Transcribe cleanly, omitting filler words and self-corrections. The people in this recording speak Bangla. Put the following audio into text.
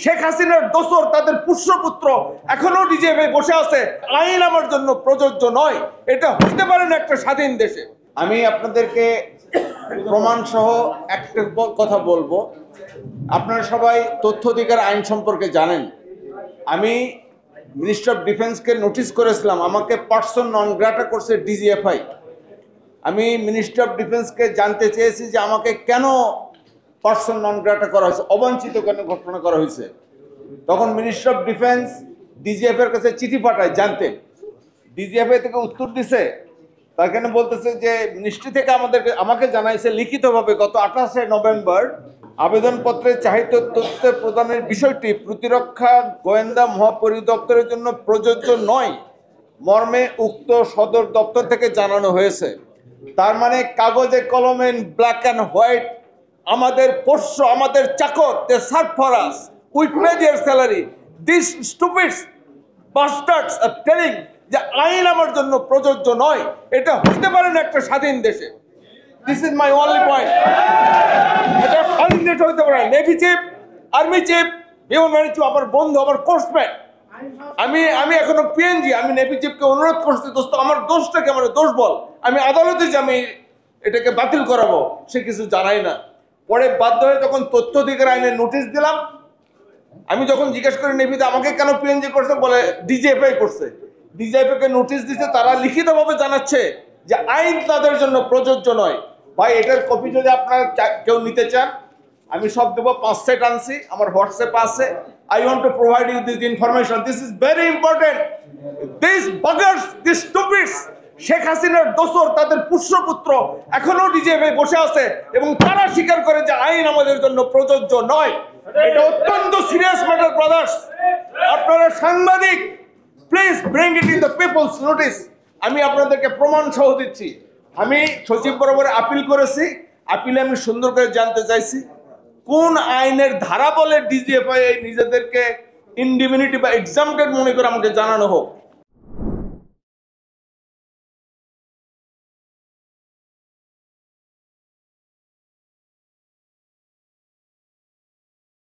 শেখ হাসিনার দোসর তাদের পুত্র এখনো ডিজিএফআই বসে আছে। আইন আমার জন্য প্রযোজ্য নয়, এটা হতে পারে না একটা স্বাধীন দেশে। আমি আপনাদেরকে প্রমাণ সহ একটা কথা বলবো। আপনারা সবাই তথ্য অধিকার আইন সম্পর্কে জানেন। আমি মিনিস্টার অফ ডিফেন্সকে নোটিশ করেছিলাম, আমাকে পার্সন নন গ্রাটা করছে ডিজিএফআই। আমি মিনিস্টার অফ ডিফেন্সকে জানতে চেয়েছি যে আমাকে কেন পার্সন নন গ্রাটা করা হয়েছে, অবাঞ্ছিত কেন ঘটনা করা হয়েছে। তখন মিনিস্টার অফ ডিফেন্স ডিজিএফআই এর কাছে চিঠি পাঠায় জানতে। ডিজিএফআই থেকে উত্তর দিছে, তাখানে বলতেছে যে মিনিস্ট্রি থেকে আমাকে জানাইছে লিখিতভাবে গত 28শে নভেম্বর আবেদনপত্রে চাহিত তথ্য প্রদানের বিষয়টি প্রতিরক্ষা গোয়েন্দা মহাপরিদপ্তরের জন্য প্রযোজ্য নয় মর্মে উক্ত সদর দপ্তর থেকে জানানো হয়েছে। তার মানে কাগজে কলমে ব্ল্যাক অ্যান্ড হোয়াইট আমাদের পোষ্য, আমাদের চাকর, they serve for us, we pay their salary. This stupids bastards are telling যে আইন আমার জন্য প্রযোজ্য নয়, এটা হতে পারে না একটা স্বাধীন দেশে। This is my only point. এটা স্বাধীন দেশ হতে পারে। নেভি চিফ, আর্মি চিফ, বিমান বাহিনী চিফ আমার বন্ধু, আমার কোর্সমেট। আমি এখনো পিএনজি। আমি নেভি চিফকে অনুরোধ করছি, দোস্ত আমার দোষটাকে আমার দোষ বল, আমি আদালতে যে আমি এটাকে বাতিল করাবো, সে কিছু জানাই না। পরে বাধ্য হয়ে যখন তথ্য অধিকার আইনে নোটিশ দিলাম, আমি যখন জিজ্ঞেস করি নেভিতে আমাকে কেন পিএনজি করছে, বলে ডিজিএফআই করছে। ডিজিএফআইকে নোটিশ দিচ্ছে, তারা লিখিতভাবে জানাচ্ছে যে আইন তাদের জন্য প্রযোজ্য নয়। ভাই এটার কপি যদি আপনারা কেউ নিতে চান আমি সব দেবো, 5 সেট আনছি, আমার হোয়াটসঅ্যাপ আছে। I want to provide you this information. This is very important. These buggers, these stupids, Sheikh হাসিনার দোসর তাদের পুত্র এখনো ডিজিএফআই বসে আছে এবং তারা স্বীকার করে যে আইন আমাদের জন্য প্রযোজ্য নয়। এটা অত্যন্ত সিরিয়াস ম্যাটার ব্রাদার্স। আপনারা সাংবাদিক, please bring it in the people's notice. আমি আপনাদেরকে প্রমাণ সহ দিচ্ছি। আমি সচিব বরাবর আপিল করেছি। আপিলে আমি সুন্দর করে জানতে চাইছি কোন আইনের ধারা বলে ডিজিএফআই নিজেদেরকে ইনডিমিনিটি বা এক্সাম্পটেড মনে করে আমাকে জানানো হোক।